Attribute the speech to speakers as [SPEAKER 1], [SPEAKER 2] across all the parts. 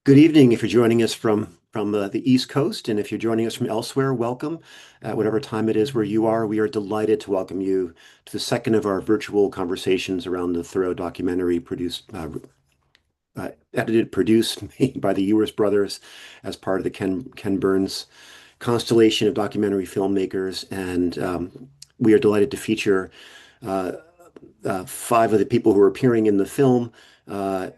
[SPEAKER 1] Good evening if you're joining us from the East Coast, and if you're joining us from elsewhere, welcome. At whatever time it is where you are, we are delighted to welcome you to the second of our virtual conversations around the Thoreau documentary edited, produced, made by the Ewers brothers as part of the Ken Burns constellation of documentary filmmakers. And we are delighted to feature uh, five of the people who are appearing in the film. Uh,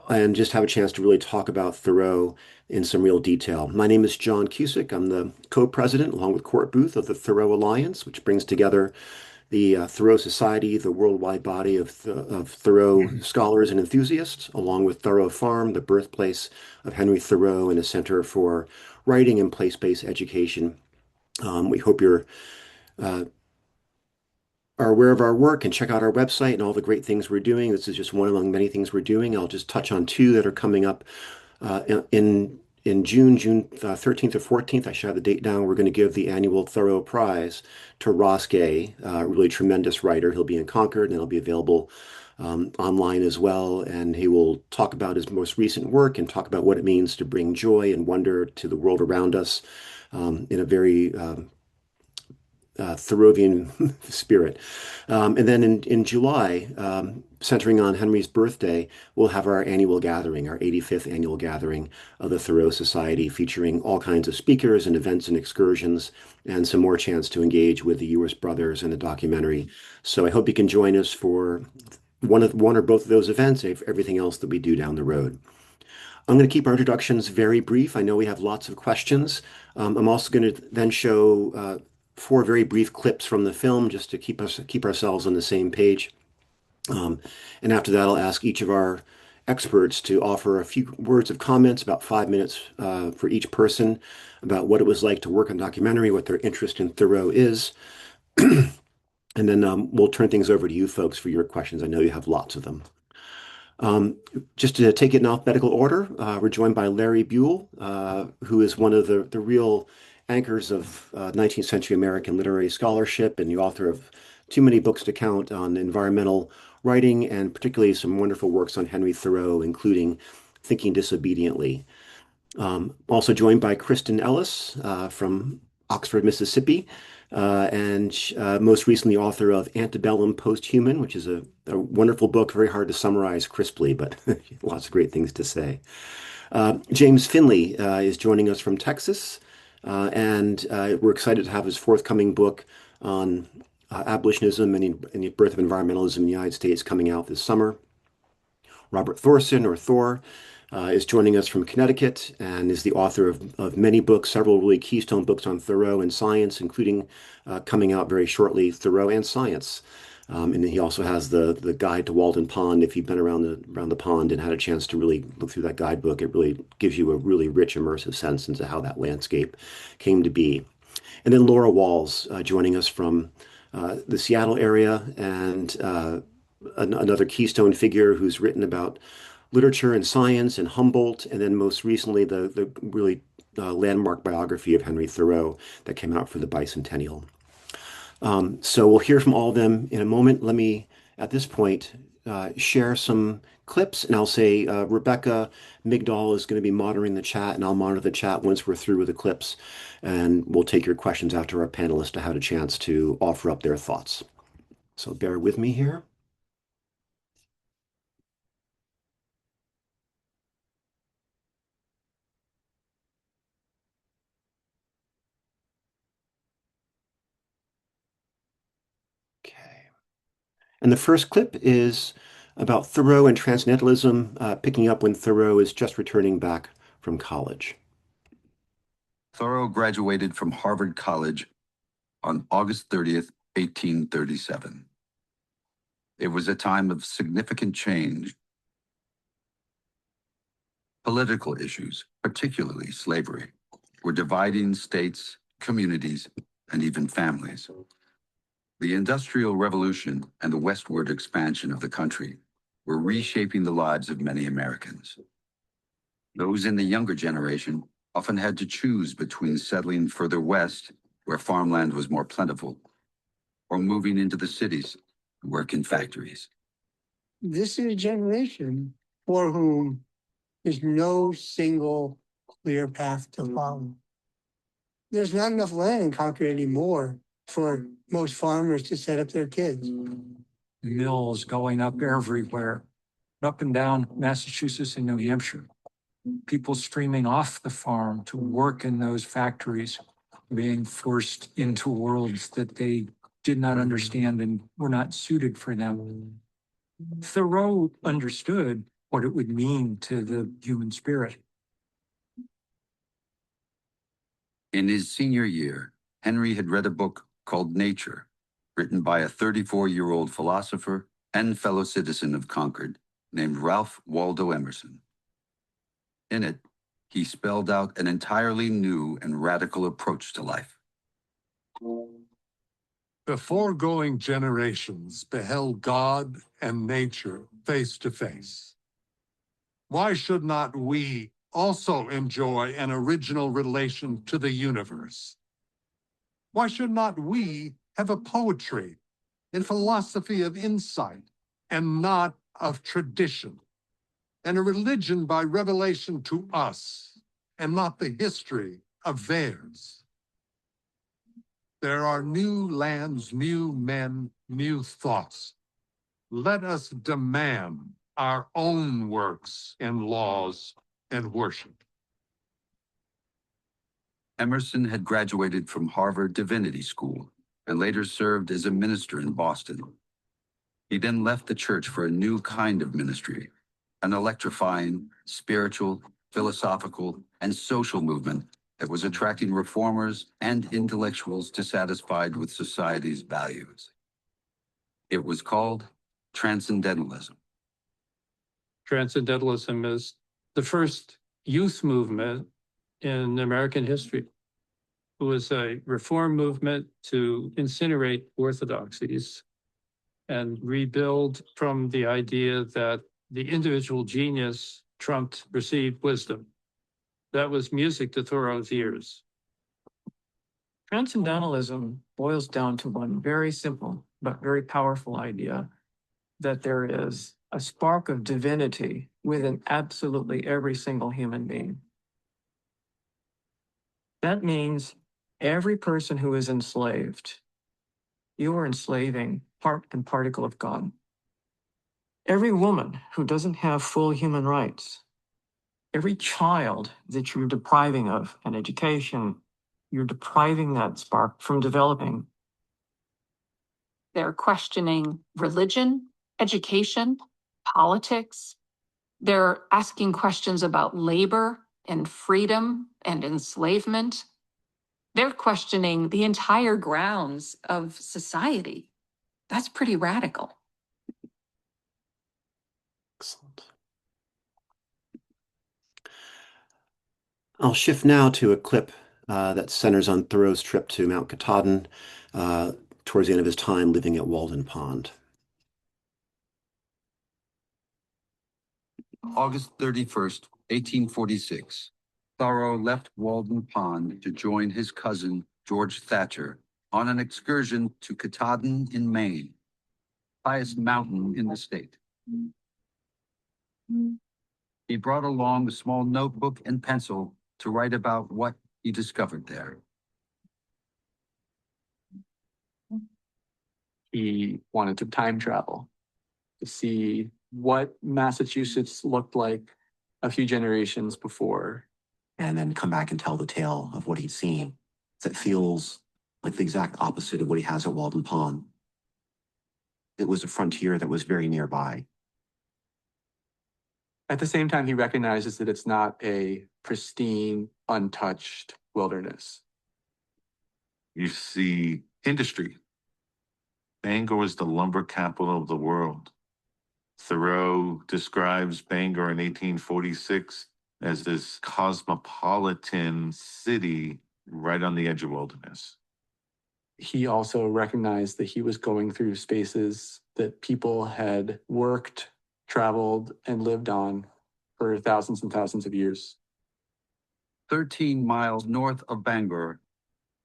[SPEAKER 1] and just have a chance to really talk about Thoreau in some real detail. My name is John Kucich. I'm the co-president, along with Court Booth, of the Thoreau Alliance, which brings together the Thoreau Society, the worldwide body of Thoreau scholars and enthusiasts, along with Thoreau Farm, the birthplace of Henry Thoreau, and a center for writing and place-based education. We hope you're uh, are aware of our work and check out our website and all the great things we're doing. This is just one among many things we're doing. I'll just touch on two that are coming up in June 13th or 14th. I should have the date down. We're going to give the annual Thoreau Prize to Ross Gay, a really tremendous writer. He'll be in Concord and he'll be available online as well. And he will talk about his most recent work and talk about what it means to bring joy and wonder to the world around us in a very Thoreauvian spirit. And then in July, centering on Henry's birthday, we'll have our annual gathering, our 85th annual gathering of the Thoreau Society, featuring all kinds of speakers and events and excursions, and some more chance to engage with the Ewers brothers and the documentary. So I hope you can join us for one or both of those events, and everything else that we do down the road. I'm going to keep our introductions very brief. I know we have lots of questions. I'm also going to then show four very brief clips from the film just to keep ourselves on the same page. Um, and after that, I'll ask each of our experts to offer a few words of comments, about 5 minutes for each person, about what it was like to work on documentary, what their interest in Thoreau is. And then we'll turn things over to you folks for your questions. I know you have lots of them. Um, just to take it in alphabetical order, we're joined by Larry Buell, who is one of the real anchors of 19th century American literary scholarship and the author of too many books to count on environmental writing, and particularly some wonderful works on Henry Thoreau, including Thinking Disobediently. Also joined by Cristin Ellis from Oxford, Mississippi, and most recently author of Antebellum Posthuman, which is a wonderful book, very hard to summarize crisply, but lots of great things to say. James Finley is joining us from Texas, and we're excited to have his forthcoming book on abolitionism and the birth of environmentalism in the United States coming out this summer. Robert Thorson, or Thor, is joining us from Connecticut and is the author of many books, several really keystone books on Thoreau and science, including coming out very shortly, Thoreau and Science. And he also has the guide to Walden Pond. If you've been around the pond and had a chance to really look through that guidebook, it really gives you a really rich, immersive sense into how that landscape came to be. And then Laura Walls joining us from the Seattle area, and another keystone figure who's written about literature and science and Humboldt, and then most recently the really landmark biography of Henry Thoreau that came out for the bicentennial. So we'll hear from all of them in a moment. Let me, at this point, share some clips, and I'll say Rebecca Migdal is going to be monitoring the chat, and I'll monitor the chat once we're through with the clips, and we'll take your questions after our panelists have had a chance to offer up their thoughts. So bear with me here. Okay. And the first clip is about Thoreau and transcendentalism, picking up when Thoreau is just returning back from college.
[SPEAKER 2] Thoreau graduated from Harvard College on August 30th, 1837. It was a time of significant change. Political issues, particularly slavery, were dividing states, communities, and even families. The Industrial Revolution and the westward expansion of the country were reshaping the lives of many Americans. Those in the younger generation often had to choose between settling further west, where farmland was more plentiful, or moving into the cities to work in factories.
[SPEAKER 3] This is a generation for whom There's no single clear path to follow. There's not enough land in Concord anymore for most farmers to set up their kids.
[SPEAKER 4] Mills going up everywhere, up and down Massachusetts and New Hampshire. People streaming off the farm to work in those factories, being forced into worlds that they did not understand and were not suited for them. Thoreau understood what it would mean to the human spirit.
[SPEAKER 2] In his senior year, Henry had read a book called Nature, written by a 34-year-old philosopher and fellow citizen of Concord named Ralph Waldo Emerson. In it, he spelled out an entirely new and radical approach to life.
[SPEAKER 5] The foregoing generations beheld God and nature face to face. Why should not we also enjoy an original relation to the universe? Why should not we have a poetry and philosophy of insight and not of tradition, and a religion by revelation to us and not the history of theirs? There are new lands, new men, new thoughts. Let us demand our own works and laws and worship.
[SPEAKER 2] Emerson had graduated from Harvard Divinity School and later served as a minister in Boston. He then left the church for a new kind of ministry, an electrifying, spiritual, philosophical, and social movement that was attracting reformers and intellectuals dissatisfied with society's values. It was called Transcendentalism.
[SPEAKER 6] Transcendentalism is the first youth movement in American history. It was a reform movement to incinerate orthodoxies and rebuild from the idea that the individual genius trumped perceived wisdom. That was music to Thoreau's ears.
[SPEAKER 4] Transcendentalism boils down to one very simple but very powerful idea, that there is a spark of divinity within absolutely every single human being. That means every person who is enslaved, you are enslaving part and particle of God. Every woman who doesn't have full human rights, every child that you're depriving of an education, you're depriving that spark from developing.
[SPEAKER 7] They're questioning religion, education, politics. They're asking questions about labor and freedom and enslavement. They're questioning the entire grounds of society. That's pretty radical.
[SPEAKER 1] Excellent. I'll shift now to a clip that centers on Thoreau's trip to Mount Katahdin towards the end of his time living at Walden Pond.
[SPEAKER 2] August 31st, 1846, Thoreau left Walden Pond to join his cousin, George Thatcher, on an excursion to Katahdin in Maine, highest mountain in the state. He brought along a small notebook and pencil to write about what he discovered there.
[SPEAKER 8] He wanted to time travel to see what Massachusetts looked like a few generations before.
[SPEAKER 9] And then come back and tell the tale of what he'd seen that feels like the exact opposite of what he has at Walden Pond. It was a frontier that was very nearby.
[SPEAKER 8] At the same time, he recognizes that it's not a pristine, untouched wilderness.
[SPEAKER 10] You see industry. Bangor is the lumber capital of the world. Thoreau describes Bangor in 1846 as this cosmopolitan city right on the edge of wilderness.
[SPEAKER 8] He also recognized that he was going through spaces that people had worked, traveled, and lived on for thousands and thousands of years.
[SPEAKER 2] 13 miles north of Bangor,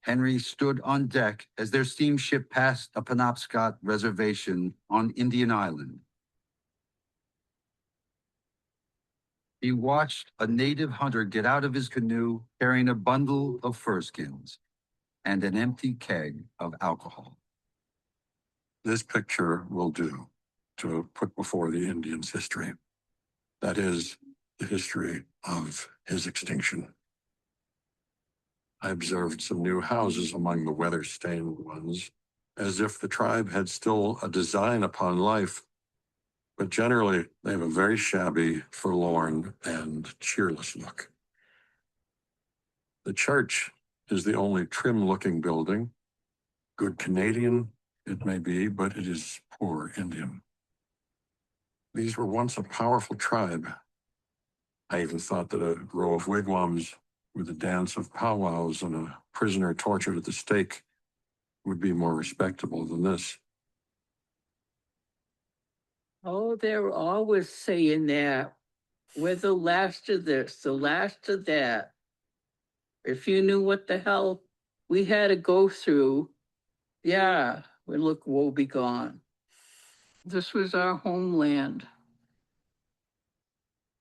[SPEAKER 2] Henry stood on deck as their steamship passed a Penobscot reservation on Indian Island. He watched a native hunter get out of his canoe carrying a bundle of fur skins and an empty keg of alcohol.
[SPEAKER 5] This picture will do to put before the Indians' history. That is the history of his extinction. I observed some new houses among the weather-stained ones, as if the tribe had still a design upon life, but generally they have a very shabby, forlorn, and cheerless look. The church is the only trim-looking building. Good Canadian, it may be, but it is poor Indian. These were once a powerful tribe. I even thought that a row of wigwams with a dance of powwows and a prisoner tortured at the stake would be more respectable than this.
[SPEAKER 11] Oh, they're always saying that. We're the last of this, the last of that. If you knew what the hell we had to go through, yeah, we look woe begone. This was our homeland.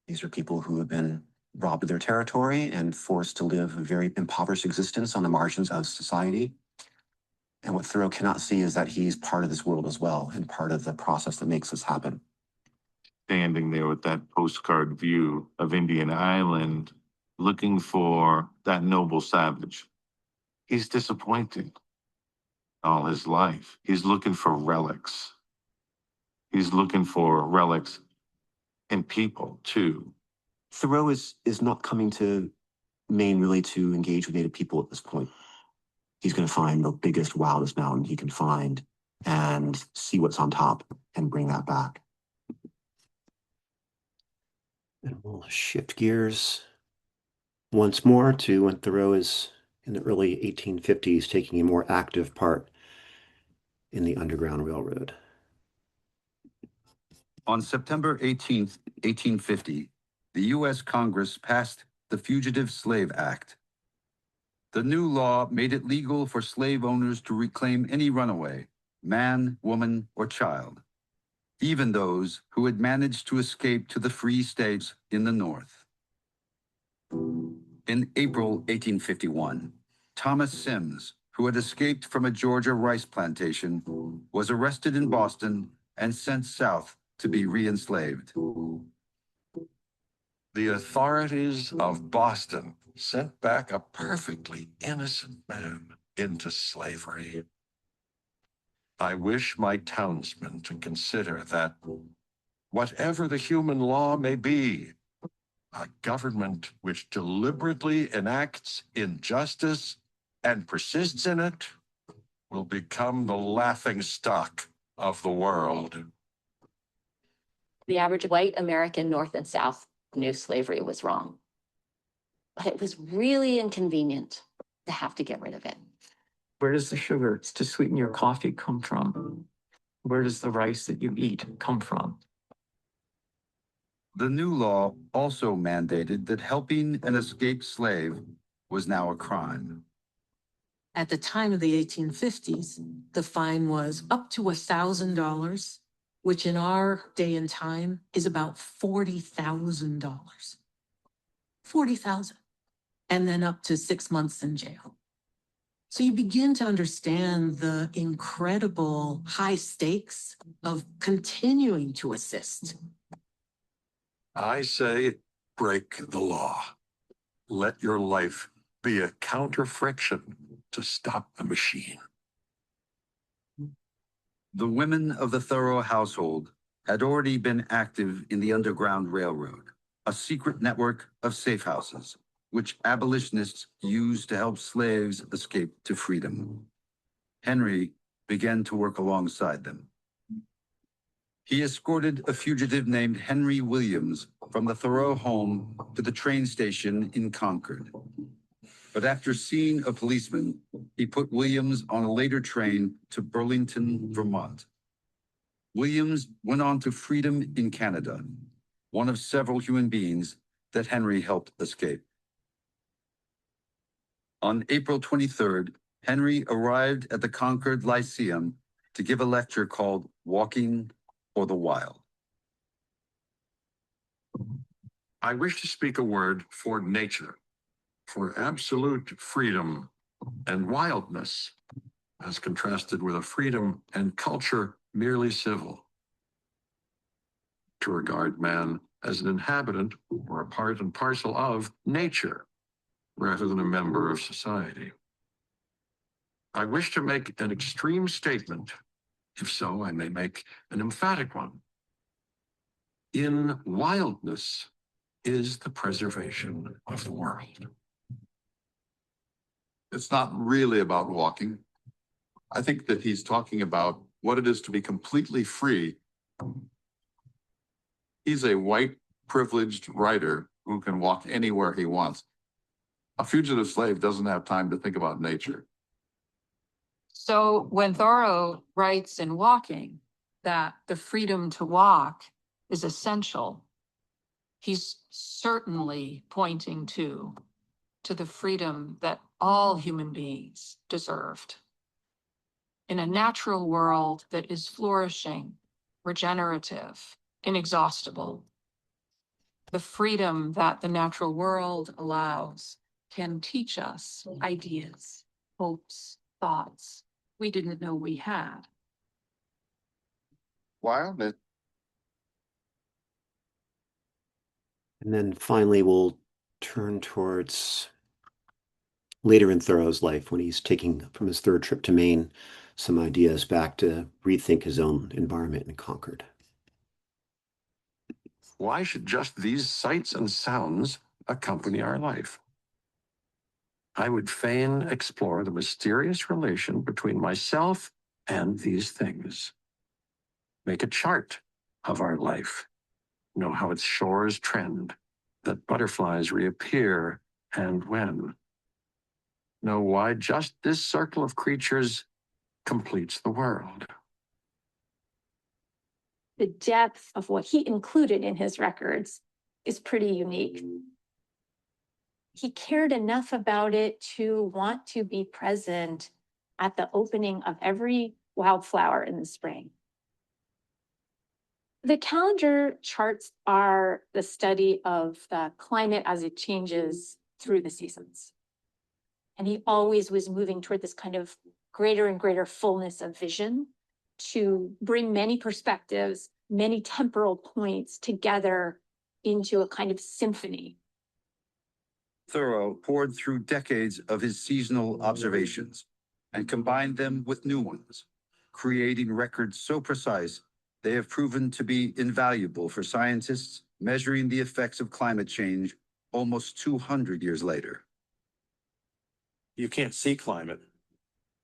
[SPEAKER 9] These are people who have been robbed of their territory and forced to live a very impoverished existence on the margins of society. And what Thoreau cannot see is that he's part of this world as well and part of the process that makes this happen.
[SPEAKER 10] Standing there with that postcard view of Indian Island, looking for that noble savage. He's disappointed all his life. He's looking for relics. He's looking for relics in people, too.
[SPEAKER 9] Thoreau is not coming to Maine really to engage with Native people at this point. He's going to find the biggest, wildest mountain he can find and see what's on top and bring that back.
[SPEAKER 1] And we'll shift gears once more to when Thoreau is in the early 1850s taking a more active part in the Underground Railroad.
[SPEAKER 2] On September 18th, 1850, the U.S. Congress passed the Fugitive Slave Act. The new law made it legal for slave owners to reclaim any runaway, man, woman, or child, even those who had managed to escape to the free states in the North. In April 1851, Thomas Sims, who had escaped from a Georgia rice plantation, was arrested in Boston and sent south to be re-enslaved.
[SPEAKER 5] The authorities of Boston sent back a perfectly innocent man into slavery. I wish my townsmen to consider that whatever the human law may be, a government which deliberately enacts injustice and persists in it will become the laughingstock of the world.
[SPEAKER 12] The average white American, North and South, knew slavery was wrong. But it was really inconvenient to have to get rid of it.
[SPEAKER 4] Where does the sugar to sweeten your coffee come from? Where does the rice that you eat come from?
[SPEAKER 2] The new law also mandated that helping an escaped slave was now a crime.
[SPEAKER 13] At the time of the 1850s, the fine was up to $1,000, which in our day and time is about $40,000. $40,000. And then up to 6 months in jail. So you begin to understand the incredible high stakes of continuing to assist.
[SPEAKER 5] I say, break the law. Let your life be a counter-friction to stop the machine.
[SPEAKER 2] The women of the Thoreau household had already been active in the Underground Railroad, a secret network of safe houses, which abolitionists used to help slaves escape to freedom. Henry began to work alongside them. He escorted a fugitive named Henry Williams from the Thoreau home to the train station in Concord. But after seeing a policeman, he put Williams on a later train to Burlington, Vermont. Williams went on to freedom in Canada, one of several human beings that Henry helped escape. On April 23rd, Henry arrived at the Concord Lyceum to give a lecture called Walking for the Wild.
[SPEAKER 5] I wish to speak a word for nature, for absolute freedom and wildness, as contrasted with a freedom and culture merely civil. To regard man as an inhabitant or a part and parcel of nature, rather than a member of society. I wish to make an extreme statement. If so, I may make an emphatic one. In wildness is the preservation of the world. It's not really about walking. I think that he's talking about what it is to be completely free. He's a white, privileged writer who can walk anywhere he wants. A fugitive slave doesn't have time to think about nature.
[SPEAKER 7] So when Thoreau writes in Walking that the freedom to walk is essential, he's certainly pointing to the freedom that all human beings deserved. In a natural world that is flourishing, regenerative, inexhaustible, the freedom that the natural world allows can teach us ideas, hopes, thoughts we didn't know we had.
[SPEAKER 5] Wildness.
[SPEAKER 1] And then finally, we'll turn towards later in Thoreau's life when he's taking from his third trip to Maine some ideas back to rethink his own environment in Concord.
[SPEAKER 5] Why should just these sights and sounds accompany our life? I would fain explore the mysterious relation between myself and these things. Make a chart of our life. Know how its shores trend, that butterflies reappear and when. Know why just this circle of creatures completes the world.
[SPEAKER 12] The depth of what he included in his records is pretty unique. He cared enough about it to want to be present at the opening of every wildflower in the spring. The calendar charts are the study of the climate as it changes through the seasons. And he always was moving toward this kind of greater and greater fullness of vision to bring many perspectives, many temporal points together into a kind of symphony.
[SPEAKER 2] Thoreau poured through decades of his seasonal observations and combined them with new ones, creating records so precise they have proven to be invaluable for scientists measuring the effects of climate change almost 200 years later.
[SPEAKER 14] You can't see climate,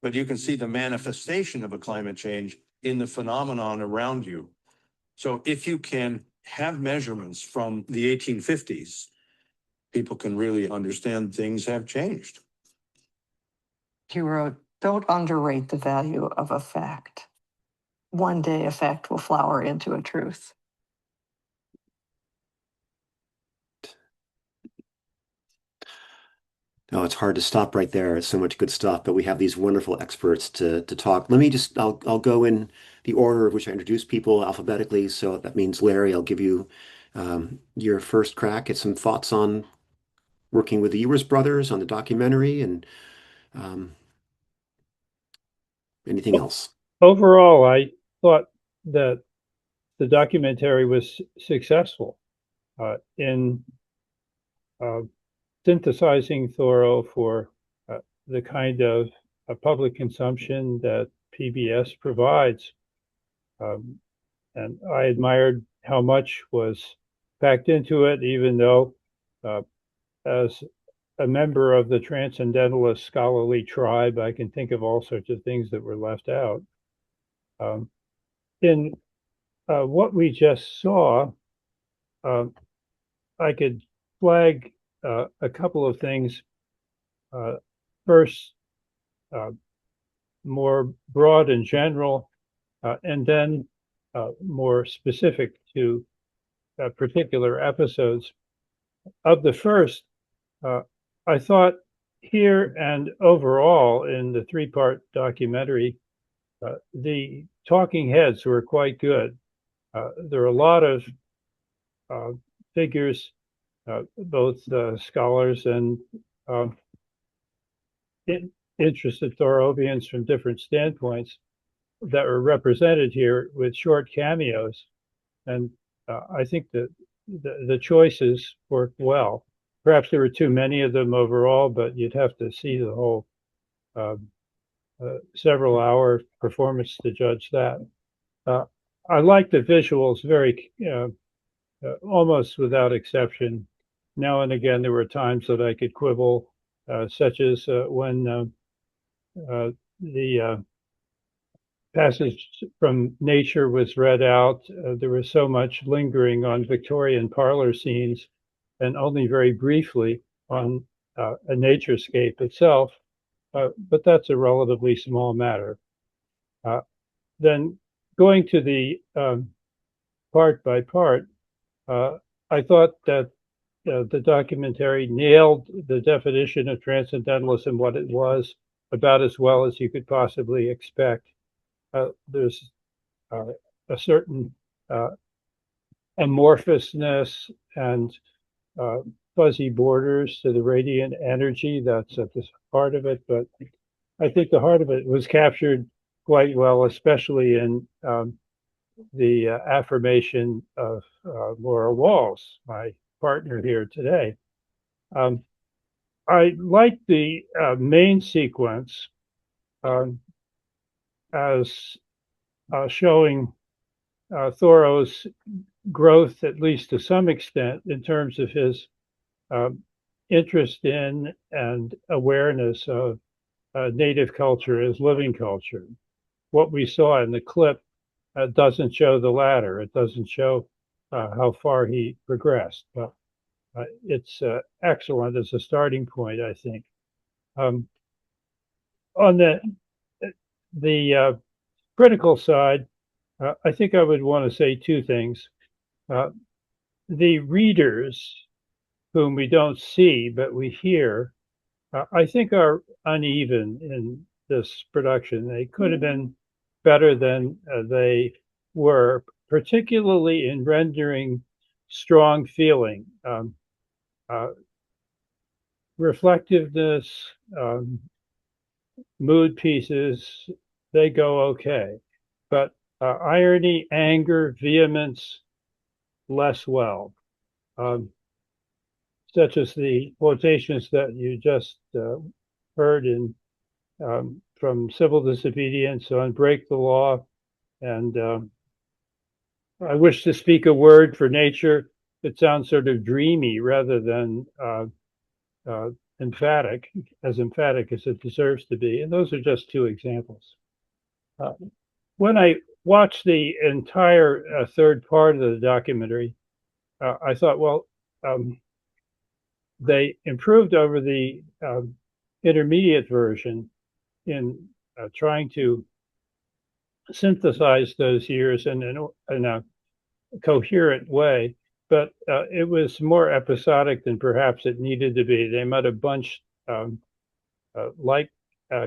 [SPEAKER 14] but you can see the manifestation of a climate change in the phenomenon around you. So if you can have measurements from the 1850s, people can really understand things have changed.
[SPEAKER 15] He wrote, "Don't underrate the value of a fact. One day a fact will flower into a truth."
[SPEAKER 1] No, it's hard to stop right there. It's so much good stuff, but we have these wonderful experts to talk. Let me just, I'll go in the order of which I introduce people alphabetically. So that means, Larry, I'll give you your first crack at some thoughts on working with the Ewers brothers on the documentary and anything else.
[SPEAKER 16] Overall, I thought that the documentary was successful in synthesizing Thoreau for the kind of public consumption that PBS provides. And I admired how much was packed into it, even though as a member of the transcendentalist scholarly tribe, I can think of all sorts of things that were left out. In what we just saw, I could flag a couple of things. First, more broad and general, and then more specific to particular episodes. Of the first, I thought here and overall in the three-part documentary, the talking heads were quite good. There are a lot of figures both scholars and um, interested Thoreauvians from different standpoints that were represented here with short cameos. And I think that the choices worked well. Perhaps there were too many of them overall, but you'd have to see the whole several hour performance to judge that. I like the visuals very, almost without exception. Now and again, there were times that I could quibble, such as when the passage from nature was read out. There was so much lingering on Victorian parlor scenes and only very briefly on a naturescape itself. But that's a relatively small matter. Then going to the part by part, I thought that the documentary nailed the definition of transcendentalism, what it was, about as well as you could possibly expect. There's a certain amorphousness and fuzzy borders to the radiant energy that's at the heart of it, but I think the heart of it was captured quite well, especially in the affirmation of Laura Walls, my partner here today. I like the main sequence as showing Thoreau's growth, at least to some extent, in terms of his interest in and awareness of native culture as living culture. What we saw in the clip doesn't show the latter. It doesn't show how far he progressed, but it's excellent as a starting point, I think. On the critical side, I think I would want to say two things. The readers, whom we don't see but we hear, I think are uneven in this production. They could have been better than they were, particularly in rendering strong feeling, reflectiveness, mood pieces. They go okay, but irony, anger, vehemence, less well. Such as the quotations that you just heard in from Civil Disobedience on Break the Law, and I wish to speak a word for nature. It sounds sort of dreamy rather than emphatic as it deserves to be. And those are just two examples. When I watched the entire third part of the documentary, I thought, well, they improved over the intermediate version in trying to synthesize those years in a coherent way, but it was more episodic than perhaps it needed to be. They might have bunched like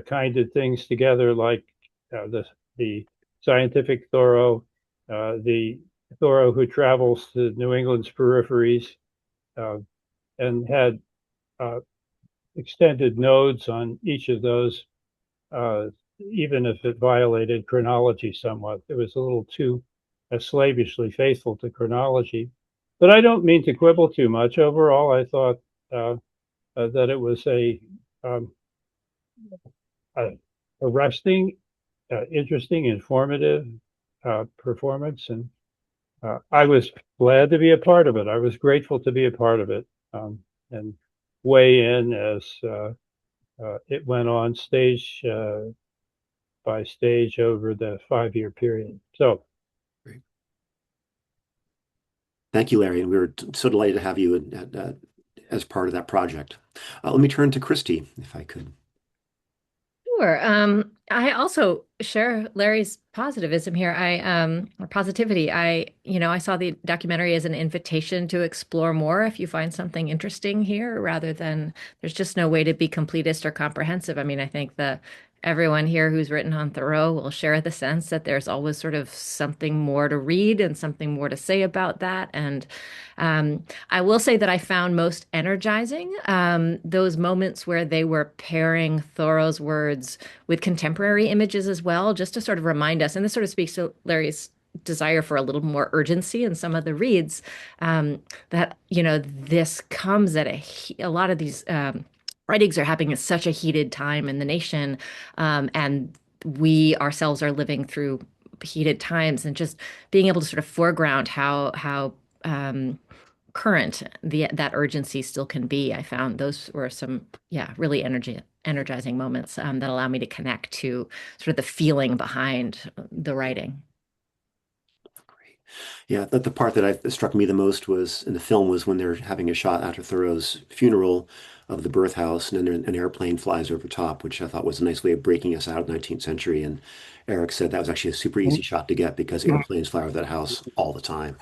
[SPEAKER 16] kind of things together, like the scientific Thoreau, the Thoreau who travels to New England's peripheries, and had extended nodes on each of those, even if it violated chronology somewhat. It was a little too slavishly faithful to chronology. But I don't mean to quibble too much. Overall, I thought that it was a arresting, interesting, informative performance, and I was glad to be a part of it. I was grateful to be a part of it, and weigh in as it went on stage by stage over the 5-year period. So,
[SPEAKER 1] great. Thank you, Larry, and we were so delighted to have you as part of that project. Let me turn to Cristin, if I could.
[SPEAKER 17] Sure. I also share Larry's positivism here. Or positivity. I saw the documentary as an invitation to explore more if you find something interesting here, rather than there's just no way to be completist or comprehensive. I mean, I think the everyone here who's written on Thoreau will share the sense that there's always sort of something more to read and something more to say about that. And I will say that I found most energizing those moments where they were pairing Thoreau's words with contemporary images as well, just to sort of remind us. And this sort of speaks to Larry's desire for a little more urgency in some of the reads, that, this comes at a lot of these writings are happening at such a heated time in the nation, and we ourselves are living through heated times, and just being able to sort of foreground how current that urgency still can be. I found those were some, really energizing moments that allow me to connect to sort of the feeling behind the writing.
[SPEAKER 1] Yeah, the part that struck me the most was in the film was when they're having a shot after Thoreau's funeral of the birth house, and then an airplane flies over top, which I thought was a nice way of breaking us out 19th century. And Eric said that was actually a super easy shot to get because airplanes fly over that house all the time.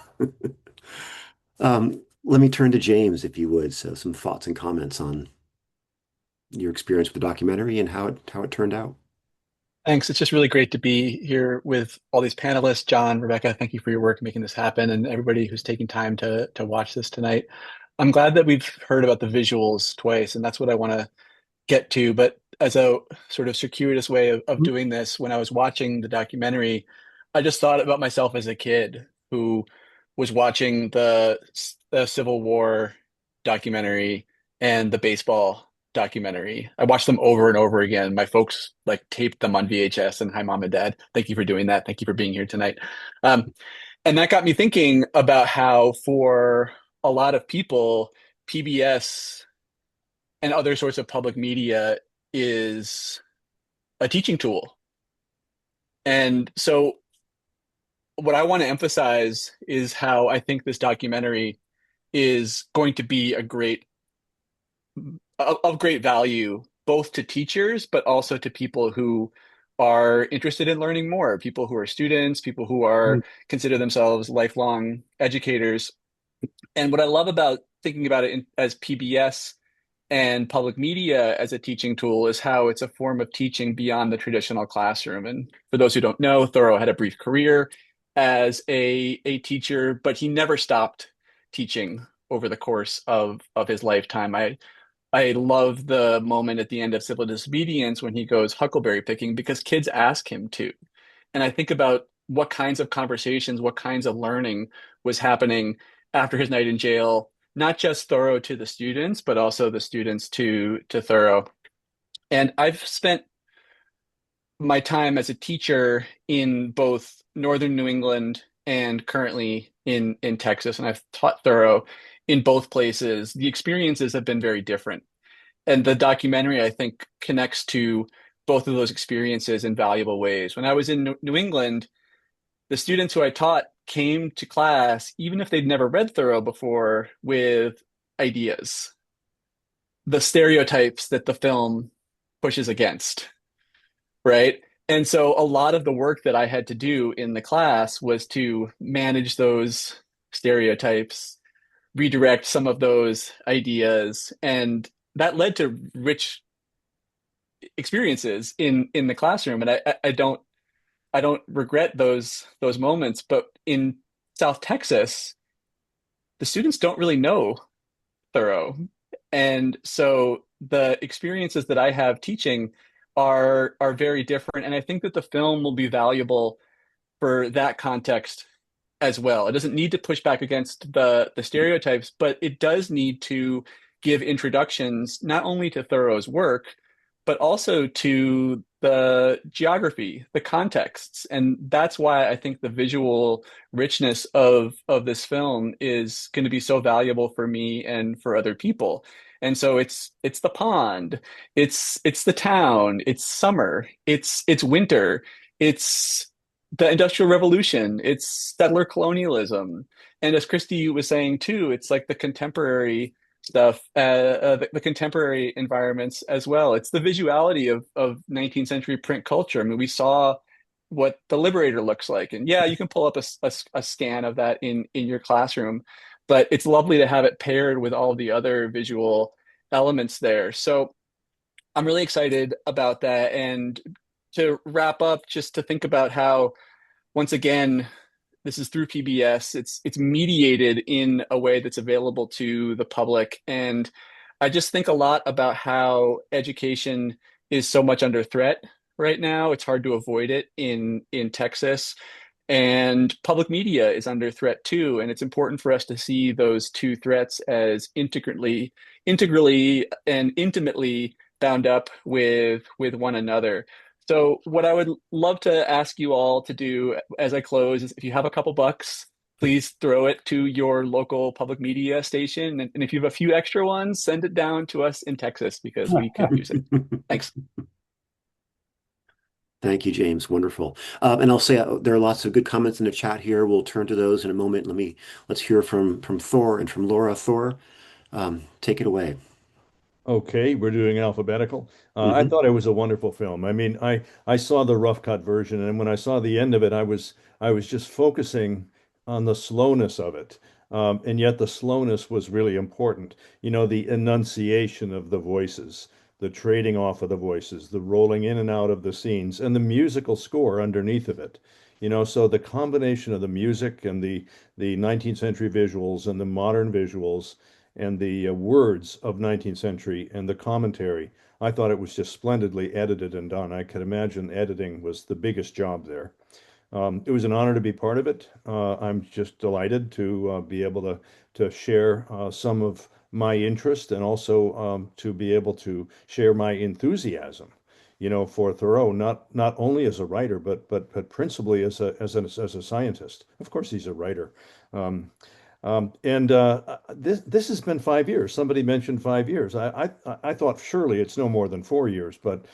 [SPEAKER 1] Let me turn to James, if you would. So some thoughts and comments on your experience with the documentary and how it turned out.
[SPEAKER 8] Thanks. It's just really great to be here with all these panelists. John, Rebecca, thank you for your work making this happen, and everybody who's taking time to watch this tonight. I'm glad that we've heard about the visuals twice, and that's what I want to get to. But as a sort of circuitous way of doing this, when I was watching the documentary, I just thought about myself as a kid who was watching the Civil War documentary and the baseball documentary. I watched them over and over again. My folks like taped them on VHS, and hi, mom and dad. Thank you for doing that. Thank you for being here tonight. And that got me thinking about how for a lot of people, PBS and other sorts of public media is a teaching tool. And so what I want to emphasize is how I think this documentary is going to be of great value, both to teachers, but also to people who are interested in learning more, people who are students, people who are consider themselves lifelong educators. And what I love about thinking about it as PBS and public media as a teaching tool is how it's a form of teaching beyond the traditional classroom. And for those who don't know, Thoreau had a brief career as a teacher, but he never stopped teaching over the course of his lifetime. I love the moment at the end of Civil Disobedience when he goes huckleberry picking because kids ask him to. And I think about what kinds of conversations, what kinds of learning was happening after his night in jail, not just Thoreau to the students, but also the students to Thoreau. And I've spent my time as a teacher in both Northern New England and currently in Texas, and I've taught Thoreau in both places. The experiences have been very different. And the documentary, I think, connects to both of those experiences in valuable ways. When I was in New England, the students who I taught came to class, even if they'd never read Thoreau before, with ideas, the stereotypes that the film pushes against, right? And so a lot of the work that I had to do in the class was to manage those stereotypes, redirect some of those ideas, and that led to rich experiences in the classroom. And I don't regret those moments, but in South Texas, the students don't really know Thoreau. And so the experiences that I have teaching are very different. And I think that the film will be valuable for that context as well. It doesn't need to push back against the stereotypes, but it does need to give introductions not only to Thoreau's work, but also to the geography, the contexts. And that's why I think the visual richness of this film is going to be so valuable for me and for other people. And so it's the pond, it's the town, it's summer, it's winter, it's the Industrial Revolution, it's settler colonialism. And as Christy was saying too, it's like the contemporary stuff, the contemporary environments as well. It's the visuality of 19th century print culture. I mean, we saw what the Liberator looks like, and yeah, you can pull up a scan of that in your classroom, but it's lovely to have it paired with all the other visual elements there. So I'm really excited about that. And to wrap up, just to think about how, once again, this is through PBS. It's mediated in a way that's available to the public. And I just think a lot about how education is so much under threat right now. It's hard to avoid it in Texas. And public media is under threat too. And it's important for us to see those two threats as integrally and intimately bound up with one another. So what I would love to ask you all to do as I close is if you have a couple bucks, please throw it to your local public media station. And if you have a few extra ones, send it down to us in Texas because we could use it. Thanks.
[SPEAKER 1] Thank you, James. Wonderful. And I'll say there are lots of good comments in the chat here. We'll turn to those in a moment. Let's hear from Thor and from Laura. Thor, take it away.
[SPEAKER 18] Okay, we're doing alphabetical. I
[SPEAKER 1] Mhm.
[SPEAKER 18] thought it was a wonderful film. I mean, I saw the rough cut version, and when I saw the end of it, I was just focusing on the slowness of it, and yet the slowness was really important. You know, the enunciation of the voices, the trading off of the voices, the rolling in and out of the scenes, and the musical score underneath of it. You know, so the combination of the music and the 19th century visuals and the modern visuals and the words of 19th century and the commentary. I thought it was just splendidly edited and done. I could imagine editing was the biggest job there. It was an honor to be part of it. I'm just delighted to be able to share some of my interest and also to be able to share my enthusiasm, you know, for Thoreau, not only as a writer, but principally as a scientist. Of course, he's a writer. Um, this has been 5 years. Somebody mentioned 5 years. I thought surely it's no more than 4 years, but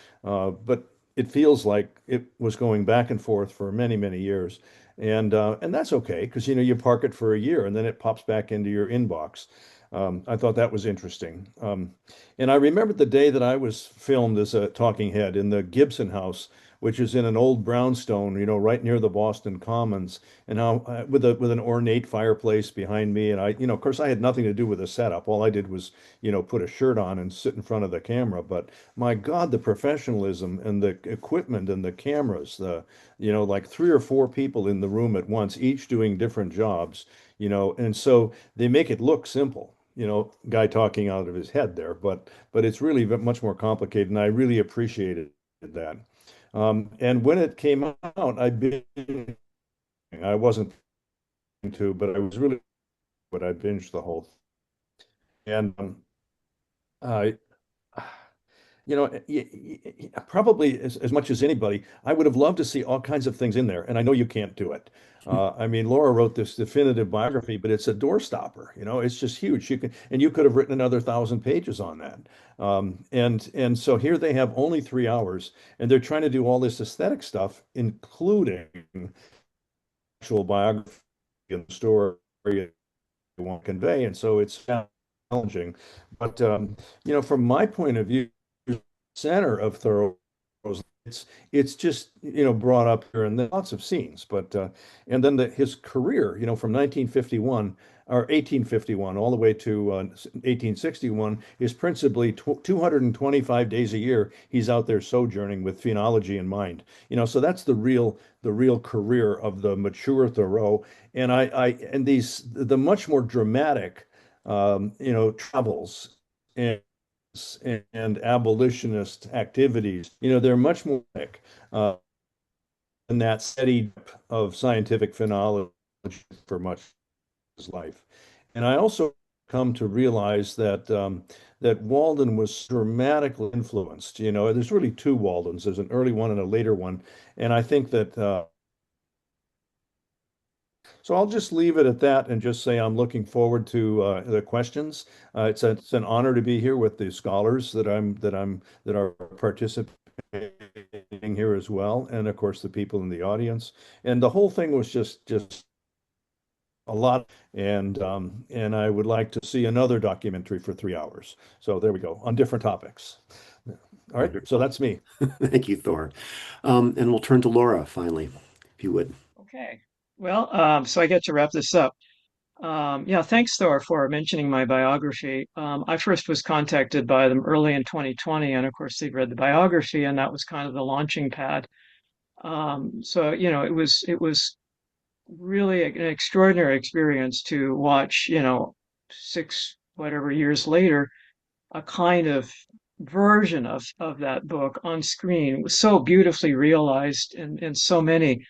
[SPEAKER 18] it feels like it was going back and forth for many years, and that's okay because you know you park it for a year and then it pops back into your inbox. I thought that was interesting. And I remembered the day that I was filmed as a talking head in the Gibson House, which is in an old brownstone, you know, right near the Boston Commons, and how with an ornate fireplace behind me. And I, you know, of course, I had nothing to do with the setup. All I did was, you know, put a shirt on and sit in front of the camera. But my God, the professionalism and the equipment and the cameras, you know, like three or four people in the room at once, each doing different jobs, you know, and so they make it look simple. You know, guy talking out of his head there, but it's really much more complicated, and I really appreciated that. And when it came out, I wasn't to, but I was really, but I binged the whole thing. And I, you know, probably as much as anybody, I would have loved to see all kinds of things in there. And I know you can't do it. I mean, Laura wrote this definitive biography, but it's a doorstopper. You know, it's just huge. You could have written another 1,000 pages on that. And so here they have only 3 hours, and they're trying to do all this aesthetic stuff, including actual biography and story they want to convey. And so it's challenging. But you know, from my point of view, center of Thoreau's, it's just you know brought up here and there, lots of scenes, but and then his career, you know, from 1951 or 1851 all the way to 1861 is principally 225 days a year. He's out there sojourning with phenology in mind, you know, so that's the real career of the mature Thoreau. And and the much more dramatic, you know, travels and abolitionist activities, you know, they're much more uh, than that steady of scientific phenology for much of his life. And I also come to realize that Walden was dramatically influenced. You know, there's really two Waldens. There's an early one and a later one, and I think that so I'll just leave it at that and just say I'm looking forward to the questions. It's an honor to be here with the scholars that are participating here as well, and of course the people in the audience. And the whole thing was just a lot. And I would like to see another documentary for 3 hours. So there we go on different topics. All right, so that's me.
[SPEAKER 1] Thank you, Thor. And we'll turn to Laura finally, if you would.
[SPEAKER 19] Okay. Well, so I get to wrap this up. Yeah, thanks, Thor, for mentioning my biography. I first was contacted by them early in 2020, and of course, they'd read the biography, and that was kind of the launching pad. So, it was really an extraordinary experience to watch, 6 whatever years later, a kind of version of that book on screen. It was so beautifully realized and so many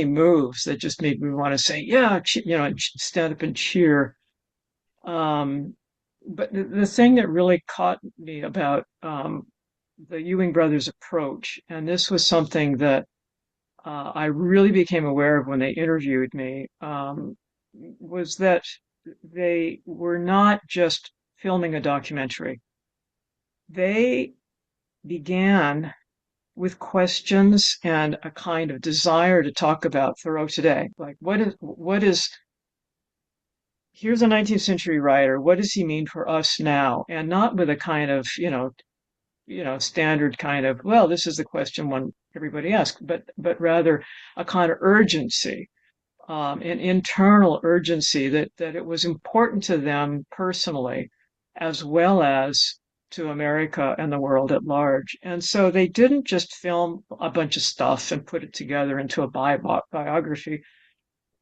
[SPEAKER 19] moves that just made me want to say, yeah, and stand up and cheer. Um, but the thing that really caught me about the Ewing brothers' approach, and this was something that I really became aware of when they interviewed me, was that they were not just filming a documentary. They began with questions and a kind of desire to talk about Thoreau today. Like, here's a 19th century writer. What does he mean for us now? And not with a kind of, standard kind of, well, this is the question one everybody asks, but rather a kind of urgency, an internal urgency that it was important to them personally, as well as to America and the world at large. And so they didn't just film a bunch of stuff and put it together into a biography,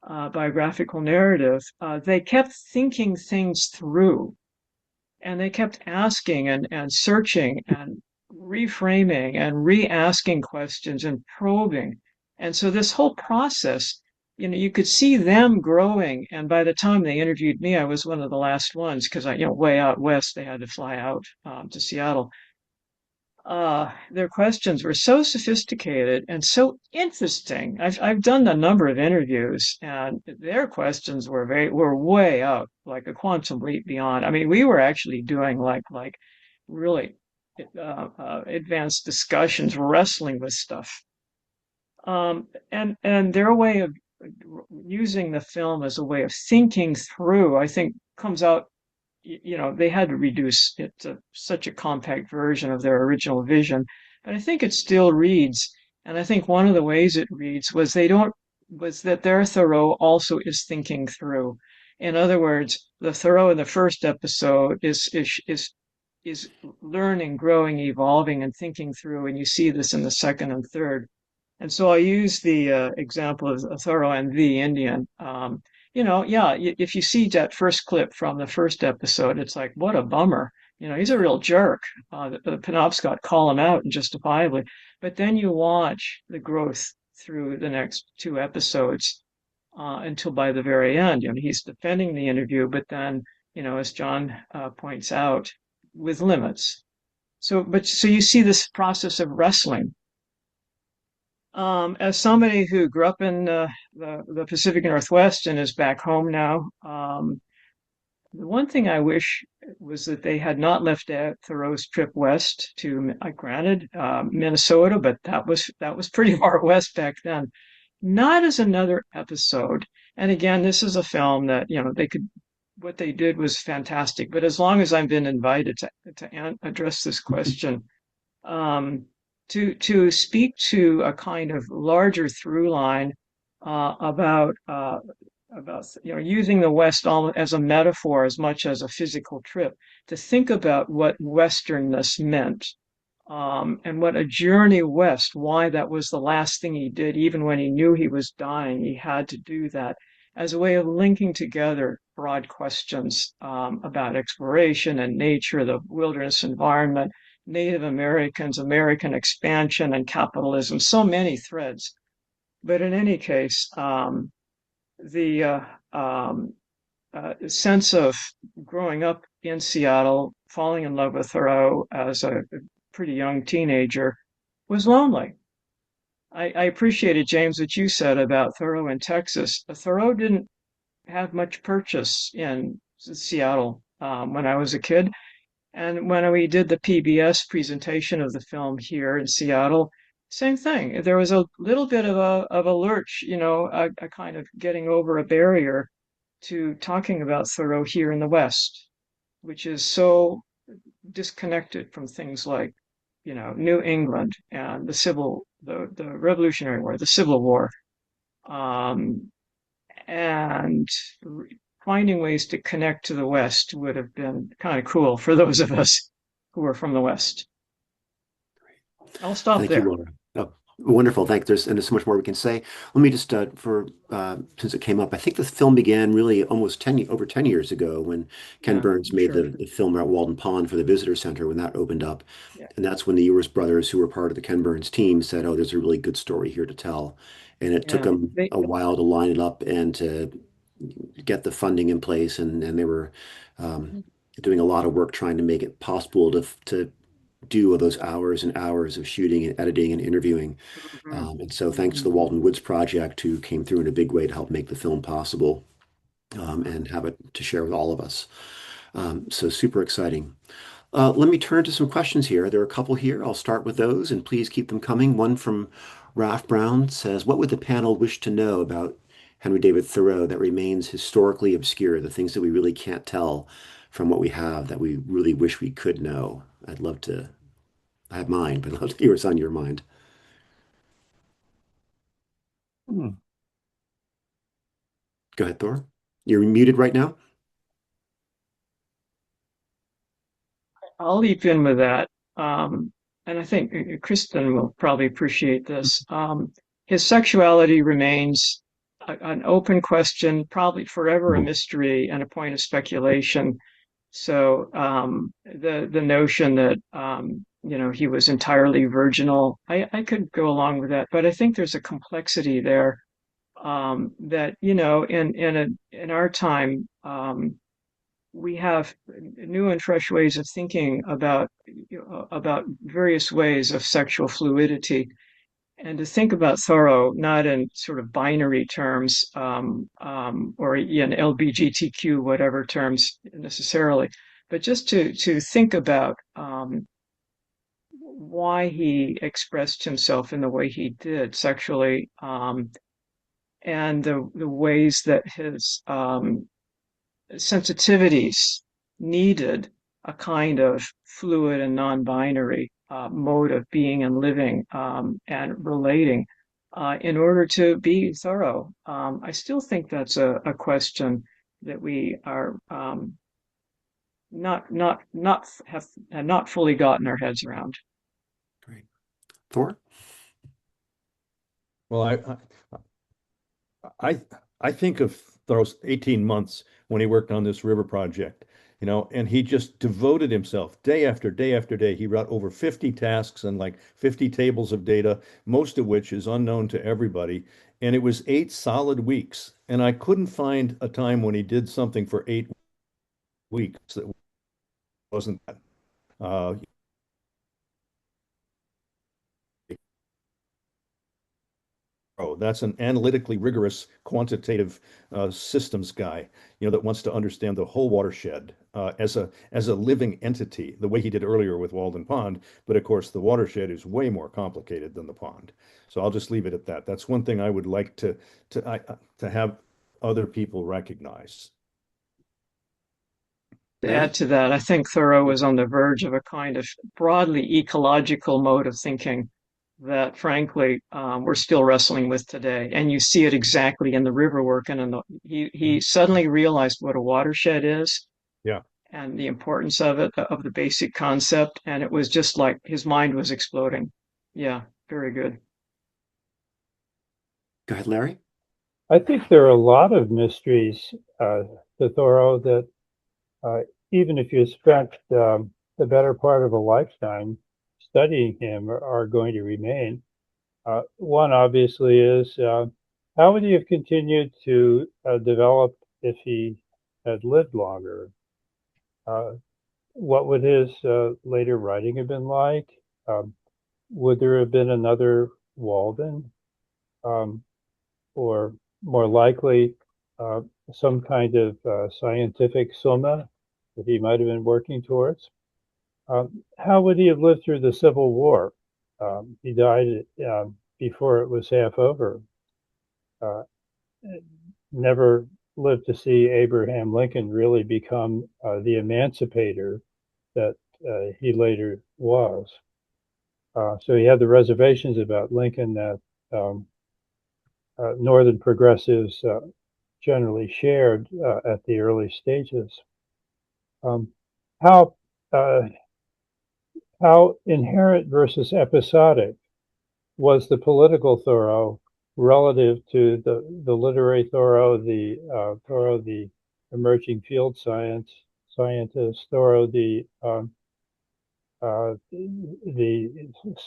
[SPEAKER 19] biographical narrative. They kept thinking things through, and they kept asking and searching and reframing and re-asking questions and probing. And so this whole process, you could see them growing. And by the time they interviewed me, I was one of the last ones because way out west, they had to fly out to Seattle. Their questions were so sophisticated and so interesting. I've done a number of interviews, and their questions were way out, like a quantum leap beyond. I mean, we were actually doing like really advanced discussions, wrestling with stuff. And their way of using the film as a way of thinking through, I think, comes out. They had to reduce it to such a compact version of their original vision, but I think it still reads. And I think one of the ways it reads was that their Thoreau also is thinking through. In other words, the Thoreau in the first episode is learning, growing, evolving, and thinking through, and you see this in the second and third. And so I use the example of Thoreau and the Indian. If you see that first clip from the first episode, it's like, what a bummer. He's a real jerk. The Penobscot call him out justifiably. But then you watch the growth through the next 2 episodes until by the very end, he's defending the interview, but then, as John points out, with limits. So you see this process of wrestling. As somebody who grew up in the Pacific Northwest and is back home now, the one thing I wish was that they had not left out Thoreau's trip west to, granted, Minnesota, but that was pretty far west back then. Not as another episode. And again, this is a film that what they did was fantastic. But as long as I've been invited to address this question, to speak to a kind of larger through line about using the West as a metaphor as much as a physical trip, to think about what Westernness meant, and what a journey west, why that was the last thing he did, even when he knew he was dying, he had to do that as a way of linking together broad questions about exploration and nature, the wilderness environment, Native Americans, American expansion, and capitalism, so many threads. But in any case, the sense of growing up in Seattle, falling in love with Thoreau as a pretty young teenager, was lonely. I appreciated, James, what you said about Thoreau in Texas. Thoreau didn't have much purchase in Seattle when I was a kid. And when we did the PBS presentation of the film here in Seattle, same thing. There was a little bit of a lurch, a kind of getting over a barrier to talking about Thoreau here in the West, which is so disconnected from things like, New England and the Revolutionary War, the Civil War, and finding ways to connect to the West would have been kind of cool for those of us who are from the West. I'll stop
[SPEAKER 1] Thank you,
[SPEAKER 19] there.
[SPEAKER 1] Laura. Oh, wonderful. And there's so much more we can say. Let me just, since it came up, I think the film began really almost over 10 years ago when Ken
[SPEAKER 19] Yeah,
[SPEAKER 1] Burns made
[SPEAKER 19] sure.
[SPEAKER 1] the film at Walden Pond for the Visitor Center when that opened up.
[SPEAKER 19] Yeah.
[SPEAKER 1] And that's when the Ewers brothers, who were part of the Ken Burns team, said, oh, there's a really good story here to tell. And it took
[SPEAKER 19] Yeah.
[SPEAKER 1] them a while to line it up and to get the funding in place. And they were doing a lot of work trying to make it possible to do all those hours and hours of shooting and editing and interviewing. And so thanks to the Walden Woods Project, who came through in a big way to help make the film possible and have it to share with all of us. So super exciting. Let me turn to some questions here. There are a couple here. I'll start with those, and please keep them coming. One from Ralph Brown says, what would the panel wish to know about Henry David Thoreau that remains historically obscure, the things that we really can't tell from what we have that we really wish we could know? I'd love to, I have mine, but I'd love to hear what's on your mind. Go ahead, Thor. You're muted right now.
[SPEAKER 19] I'll leap in with that. And I think Cristin will probably appreciate this. His sexuality remains an open question, probably forever a mystery and a point of speculation. So the notion that he was entirely virginal, I could go along with that, but I think there's a complexity there that in our time we have new and fresh ways of thinking about various ways of sexual fluidity, and to think about Thoreau not in sort of binary terms or in LBGTQ whatever terms necessarily, but just to think about why he expressed himself in the way he did sexually, and the ways that his sensitivities needed a kind of fluid and non-binary mode of being and living and relating in order to be thorough. I still think that's a question that we are have not fully gotten our heads around.
[SPEAKER 1] Great. Thor?
[SPEAKER 18] Well, I think of those 18 months when he worked on this river project, and he just devoted himself day after day after day. He wrote over 50 tasks and like 50 tables of data, most of which is unknown to everybody. And it was 8 solid weeks. And I couldn't find a time when he did something for 8 weeks that wasn't that. That's an analytically rigorous quantitative systems guy, that wants to understand the whole watershed as a living entity, the way he did earlier with Walden Pond. But of course, the watershed is way more complicated than the pond. So I'll just leave it at that. That's one thing I would like to have other people recognize.
[SPEAKER 19] To add to that, I think Thoreau was on the verge of a kind of broadly ecological mode of thinking that, frankly, we're still wrestling with today. And you see it exactly in the river work. And he suddenly realized what a watershed is.
[SPEAKER 18] Yeah.
[SPEAKER 19] And the importance of it, of the basic concept. And it was just like his mind was exploding. Yeah, very good.
[SPEAKER 1] Go ahead, Larry.
[SPEAKER 16] I think there are a lot of mysteries to Thoreau that even if you spent the better part of a lifetime studying him are going to remain. One obviously is how would he have continued to develop if he had lived longer? What would his later writing have been like? Would there have been another Walden? Or more likely, some kind of scientific summa that he might have been working towards? How would he have lived through the Civil War? He died before it was half over. Never lived to see Abraham Lincoln really become the emancipator that he later was. So he had the reservations about Lincoln that Northern progressives generally shared at the early stages. How uh, how inherent versus episodic was the political Thoreau relative to the literary Thoreau, the emerging field scientist, Thoreau, the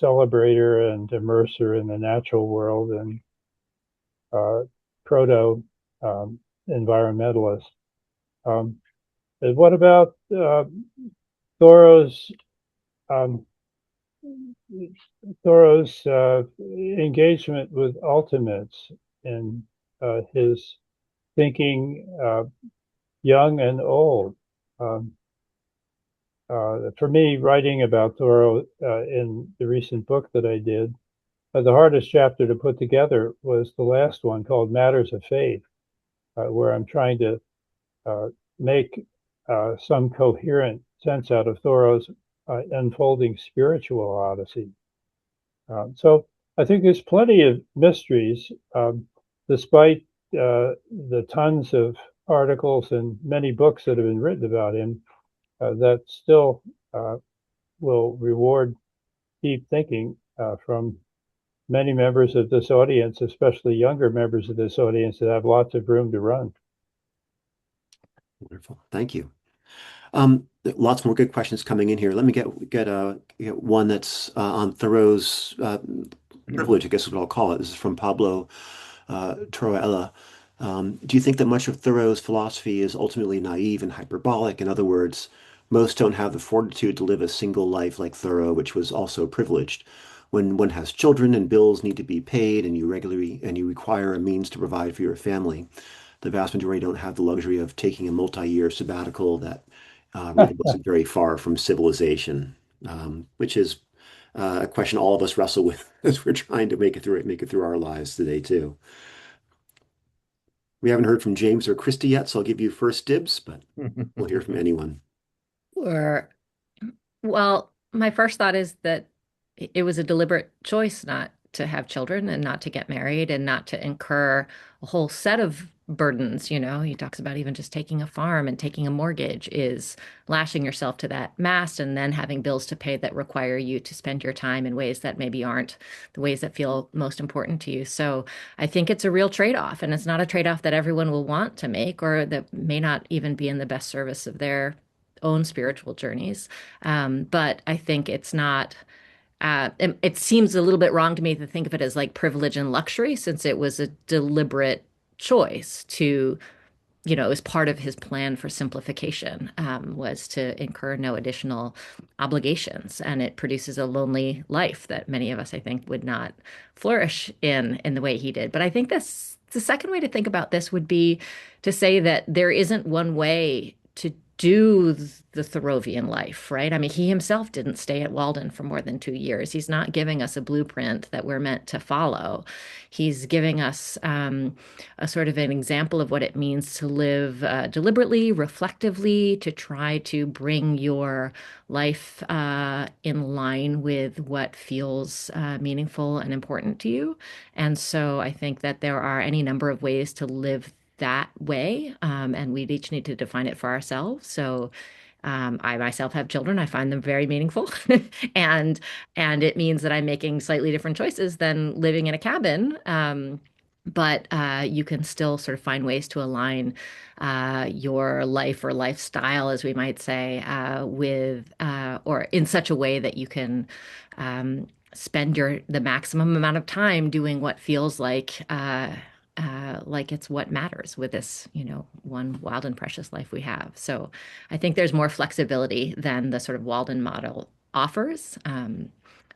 [SPEAKER 16] celebrator and immerser in the natural world, and proto environmentalist. And what about Thoreau's um, engagement with ultimates in his thinking, young and old? For me, writing about Thoreau in the recent book that I did, the hardest chapter to put together was the last one called Matters of Faith, where I'm trying to make some coherent sense out of Thoreau's unfolding spiritual odyssey. So I think there's plenty of mysteries, despite the tons of articles and many books that have been written about him, that still will reward deep thinking from many members of this audience, especially younger members of this audience that have lots of room to run.
[SPEAKER 1] Wonderful. Thank you. Lots more good questions coming in here. Let me get one that's on Thoreau's privilege, I guess is what I'll call it. This is from Pablo Troella. Do you think that much of Thoreau's philosophy is ultimately naive and hyperbolic? In other words, most don't have the fortitude to live a single life like Thoreau, which was also privileged. When one has children and bills need to be paid, and you require a means to provide for your family, the vast majority don't have the luxury of taking a multi-year sabbatical that really wasn't very far from civilization, which is a question all of us wrestle with as we're trying to make it through our lives today too. We haven't heard from James or Christy yet, so I'll give you first dibs, but we'll hear from anyone.
[SPEAKER 17] Well, my first thought is that it was a deliberate choice not to have children and not to get married and not to incur a whole set of burdens. You know, he talks about even just taking a farm and taking a mortgage is lashing yourself to that mast and then having bills to pay that require you to spend your time in ways that maybe aren't the ways that feel most important to you. So I think it's a real trade-off, and it's not a trade-off that everyone will want to make or that may not even be in the best service of their own spiritual journeys. But I think it's not. It seems a little bit wrong to me to think of it as like privilege and luxury, since it was a deliberate choice to, you know, it was part of his plan for simplification, was to incur no additional obligations. And it produces a lonely life that many of us, I think, would not flourish in the way he did. But I think the second way to think about this would be to say that there isn't one way to do the Thoreauvian life, right? I mean, he himself didn't stay at Walden for more than 2 years. He's not giving us a blueprint that we're meant to follow. He's giving us a sort of an example of what it means to live deliberately, reflectively, to try to bring your life in line with what feels meaningful and important to you. And so I think that there are any number of ways to live that way, and we each need to define it for ourselves. So I myself have children. I find them very meaningful, and it means that I'm making slightly different choices than living in a cabin. But you can still sort of find ways to align your life or lifestyle, as we might say, with or in such a way that you can spend the maximum amount of time doing what feels like it's what matters with this, you know, one wild and precious life we have. So I think there's more flexibility than the sort of Walden model offers.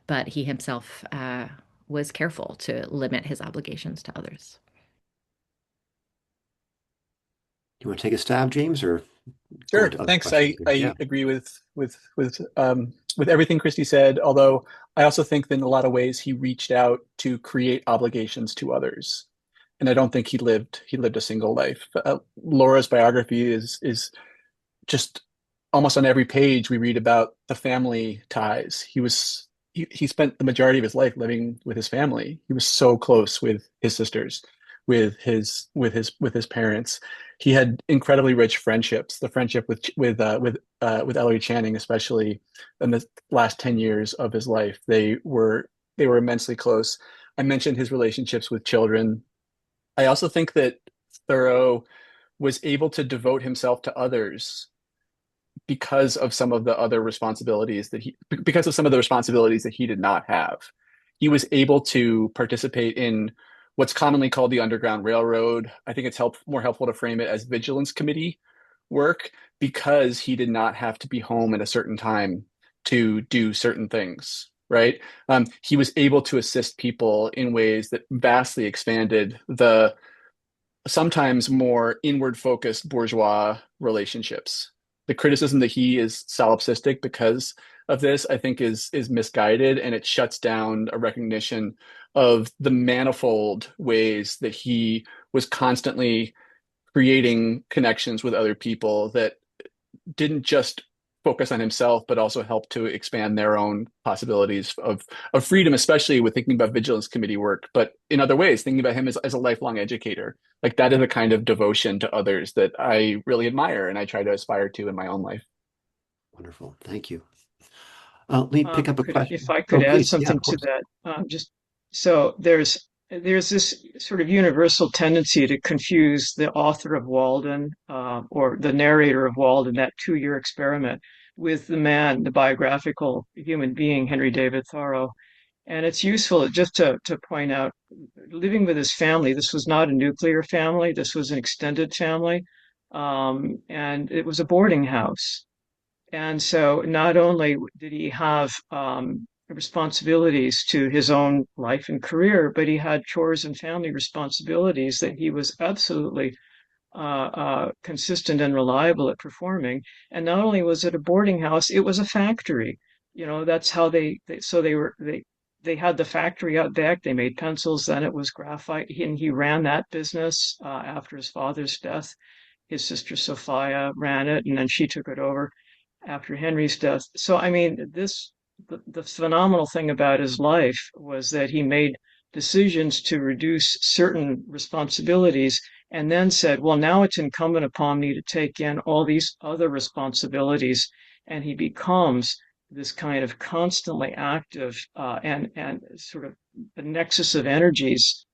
[SPEAKER 17] But he himself was careful to limit his obligations to others.
[SPEAKER 1] You want to take a stab, James, or
[SPEAKER 8] Sure. Thanks. I agree with everything Christy said, although I also think that in a lot of ways he reached out to create obligations to others. And I don't think he lived a single life. Laura's biography is just almost on every page we read about the family ties. He spent the majority of his life living with his family. He was so close with his sisters. with his parents. He had incredibly rich friendships. The friendship with Ellery Channing, especially in the last 10 years of his life, they were immensely close. I mentioned his relationships with children. I also think that Thoreau was able to devote himself to others because of some of the other responsibilities because of some of the responsibilities that he did not have. He was able to participate in what's commonly called the Underground Railroad. I think it's more helpful to frame it as vigilance committee work because he did not have to be home at a certain time to do certain things, right? He was able to assist people in ways that vastly expanded the sometimes more inward focused bourgeois relationships. The criticism that he is solipsistic because of this, I think, is misguided, and it shuts down a recognition of the manifold ways that he was constantly creating connections with other people that didn't just focus on himself, but also help to expand their own possibilities of freedom, especially with thinking about vigilance committee work, but in other ways, thinking about him as a lifelong educator. Like that is a kind of devotion to others that I really admire and I try to aspire to in my own life.
[SPEAKER 1] Wonderful. Thank you. Let me pick up a question.
[SPEAKER 19] If I
[SPEAKER 1] Oh,
[SPEAKER 19] could add
[SPEAKER 1] please. Yeah,
[SPEAKER 19] something
[SPEAKER 1] of
[SPEAKER 19] to
[SPEAKER 1] course.
[SPEAKER 19] that, just so there's this sort of universal tendency to confuse the author of Walden or the narrator of Walden, that 2-year experiment, with the man, the biographical human being, Henry David Thoreau. And it's useful just to point out, living with his family, this was not a nuclear family, this was an extended family, and it was a boarding house. And so not only did he have responsibilities to his own life and career, but he had chores and family responsibilities that he was absolutely consistent and reliable at performing. And not only was it a boarding house, it was a factory. You know, that's how they had the factory out back. They made pencils, then it was graphite, and he ran that business after his father's death. His sister Sophia ran it, and then she took it over after Henry's death. So, I mean, the phenomenal thing about his life was that he made decisions to reduce certain responsibilities and then said, well, now it's incumbent upon me to take in all these other responsibilities. And he becomes this kind of constantly active and sort of a nexus of energies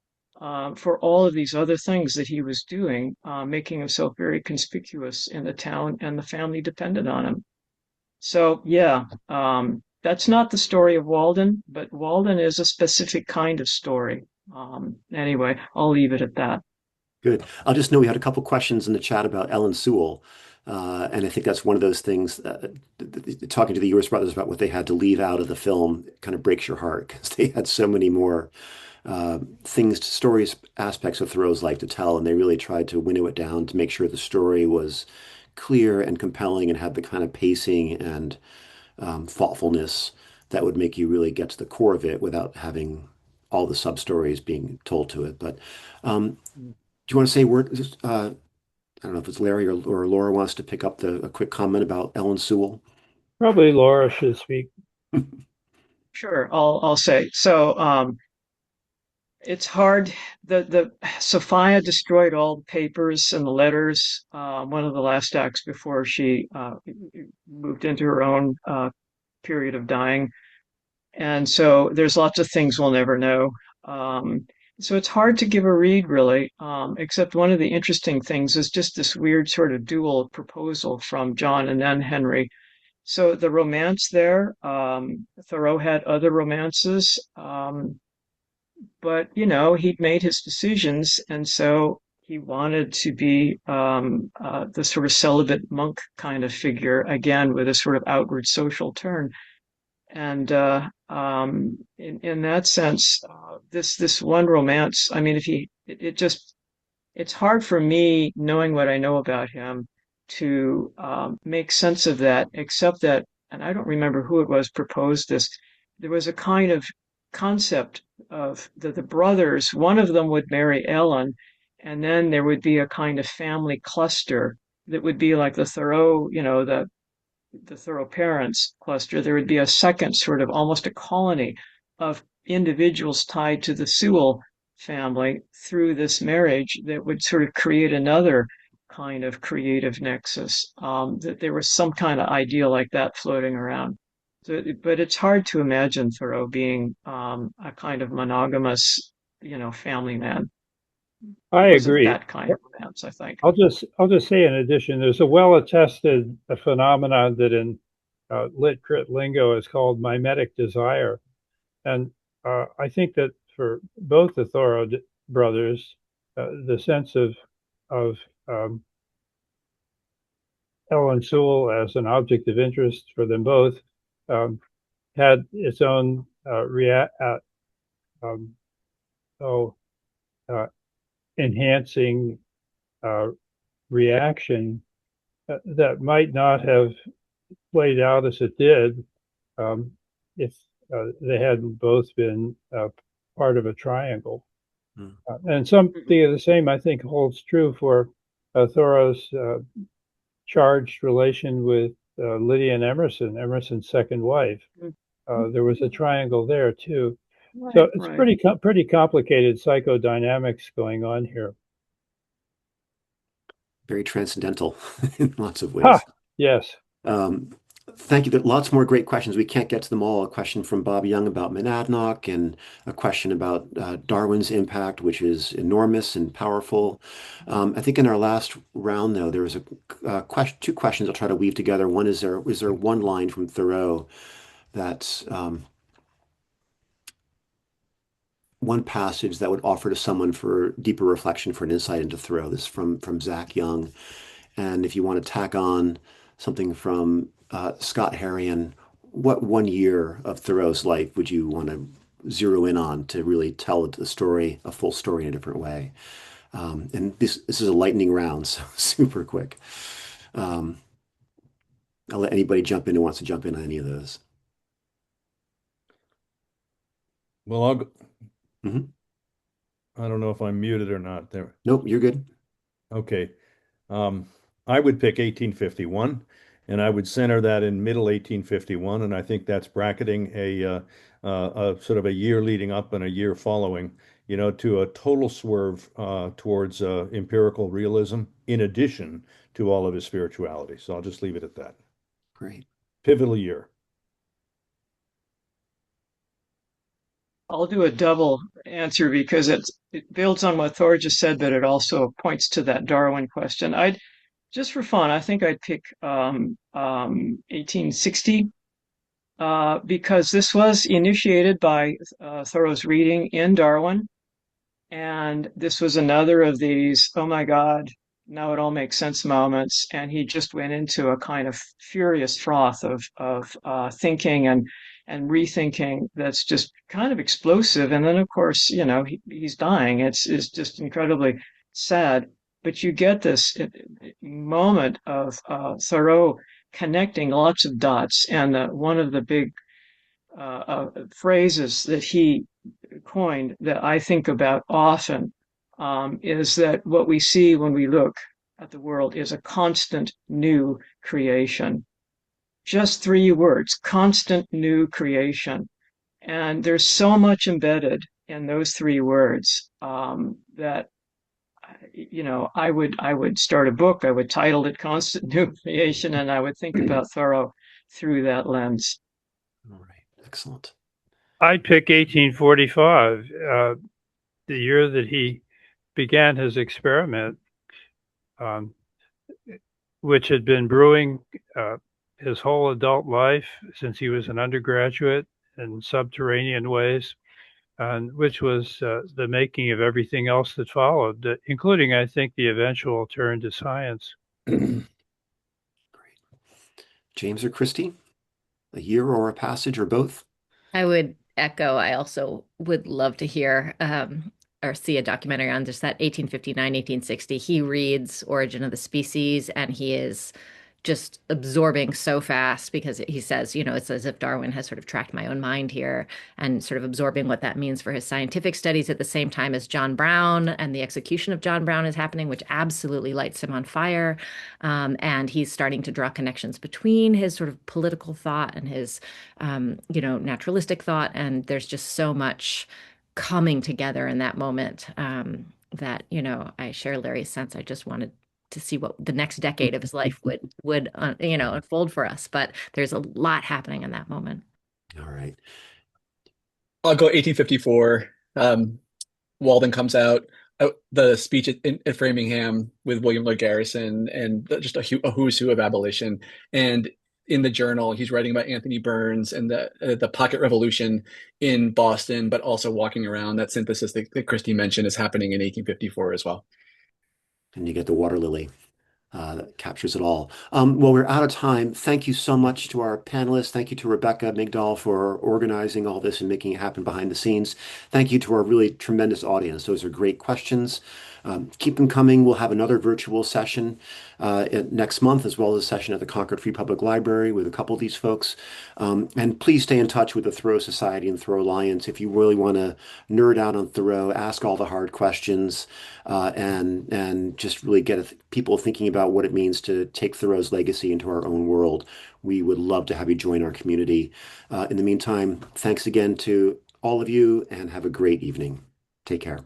[SPEAKER 19] for all of these other things that he was doing, making himself very conspicuous in the town, and the family depended on him. So, yeah, that's not the story of Walden, but Walden is a specific kind of story. Anyway, I'll leave it at that.
[SPEAKER 1] Good. I'll just know we had a couple questions in the chat about Ellen Sewell. And I think that's one of those things, talking to the US brothers about what they had to leave out of the film kind of breaks your heart because they had so many more stories, aspects of Thoreau's life to tell, and they really tried to winnow it down to make sure the story was clear and compelling and had the kind of pacing and thoughtfulness that would make you really get to the core of it without having all the sub stories being told to it. But do you want to say a word? I don't know if it's Larry or Laura wants to pick up a quick comment about Ellen Sewell.
[SPEAKER 16] Probably Laura should speak.
[SPEAKER 19] Sure, I'll say. So it's hard. The Sophia destroyed all the papers and the letters. One of the last acts before she moved into her own period of dying. And so there's lots of things we'll never know. So it's hard to give a read, really, except one of the interesting things is just this weird sort of dual proposal from John and then Henry. So the romance there, Thoreau had other romances, but, you know, he'd made his decisions, and so he wanted to be the sort of celibate monk kind of figure, again, with a sort of outward social turn. And in that sense, this one romance, I mean, it's hard for me, knowing what I know about him, to make sense of that, except that, and I don't remember who it was proposed this, there was a kind of concept of the brothers, one of them would marry Ellen, and then there would be a kind of family cluster that would be like the Thoreau, you know, the Thoreau parents cluster. There would be a second sort of almost a colony of individuals tied to the Sewell family through this marriage that would sort of create another kind of creative nexus, that there was some kind of ideal like that floating around. So, but it's hard to imagine Thoreau being a kind of monogamous, family man.
[SPEAKER 16] I
[SPEAKER 19] It wasn't
[SPEAKER 16] agree.
[SPEAKER 19] that kind of romance, I think.
[SPEAKER 16] I'll just say in addition, there's a well-attested phenomenon that in lit crit lingo is called mimetic desire. And I think that for both the Thoreau brothers, the sense of Ellen Sewell as an object of interest for them both um, had its own um, oh, uh, enhancing reaction that might not have played out as it did if they hadn't both been part of a triangle. And something of the same, I think, holds true for Thoreau's charged relation with Lydia and Emerson, Emerson's second wife. There was a triangle there too. So it's pretty complicated psychodynamics going on here.
[SPEAKER 1] Very transcendental in lots of ways.
[SPEAKER 16] Yes.
[SPEAKER 1] Thank you. There are lots more great questions. We can't get to them all. A question from Bob Young about Monadnock, and a question about Darwin's impact, which is enormous and powerful. I think in our last round, though, there was two questions I'll try to weave together. One is there one line from Thoreau that's one passage that would offer to someone for deeper reflection, for an insight into Thoreau. This is from Zach Young. And if you want to tack on something from Scott Harrion, what 1 year of Thoreau's life would you want to zero in on to really tell the story, a full story in a different way? And this is a lightning round, so super quick. I'll let anybody jump in who wants to jump in on any of those.
[SPEAKER 18] Well, I'll go. I don't know if I'm muted or not there.
[SPEAKER 1] Nope, you're good.
[SPEAKER 18] Okay. I would pick 1851, and I would center that in middle 1851, and I think that's bracketing a sort of a year leading up and a year following, to a total swerve towards empirical realism, in addition to all of his spirituality. So I'll just leave it at that.
[SPEAKER 1] Great.
[SPEAKER 18] Pivotal year.
[SPEAKER 19] I'll do a double answer because it builds on what Thor just said, but it also points to that Darwin question. Just for fun, I think I'd pick 1860 because this was initiated by Thoreau's reading in Darwin. And this was another of these, oh my God, now it all makes sense moments. And he just went into a kind of furious froth of thinking and rethinking that's just kind of explosive. And then, of course, he's dying. It's just incredibly sad. But you get this moment of Thoreau connecting lots of dots. And one of the big phrases that he coined that I think about often is that what we see when we look at the world is a constant new creation. Just 3 words, constant new creation. And there's so much embedded in those 3 words that I would start a book. I would title it Constant New Creation, and I would think about Thoreau through that lens.
[SPEAKER 1] All right, excellent.
[SPEAKER 16] I'd pick 1845, the year that he began his experiment, which had been brewing his whole adult life since he was an undergraduate in subterranean ways, and which was the making of everything else that followed, including, I think, the eventual turn to science.
[SPEAKER 1] Great. James or Christy, a year or a passage or both?
[SPEAKER 17] I would echo. I also would love to hear or see a documentary on just that 1859, 1860. He reads Origin of the Species, and he is just absorbing so fast because he says, it's as if Darwin has sort of tracked my own mind here, and sort of absorbing what that means for his scientific studies at the same time as John Brown and the execution of John Brown is happening, which absolutely lights him on fire. And he's starting to draw connections between his sort of political thought and his, naturalistic thought. And there's just so much coming together in that moment. That, I share Larry's sense. I just wanted to see what the next decade of his life would unfold for us. But there's a lot happening in that moment.
[SPEAKER 1] All right.
[SPEAKER 8] I'll go 1854. Walden comes out. The speech at Framingham with William Lloyd Garrison, and just a who's who of abolition. And in the journal, he's writing about Anthony Burns and the Pocket Revolution in Boston, but also walking around. That synthesis that Cristin mentioned is happening in 1854 as well.
[SPEAKER 1] And you get the water lily. That captures it all. Well, we're out of time. Thank you so much to our panelists. Thank you to Rebecca Migdal for organizing all this and making it happen behind the scenes. Thank you to our really tremendous audience. Those are great questions. Keep them coming. We'll have another virtual session next month, as well as a session at the Concord Free Public Library with a couple of these folks. And please stay in touch with the Thoreau Society and Thoreau Alliance if you really want to nerd out on Thoreau, ask all the hard questions, and just really get people thinking about what it means to take Thoreau's legacy into our own world. We would love to have you join our community. In the meantime, thanks again to all of you, and have a great evening. Take care.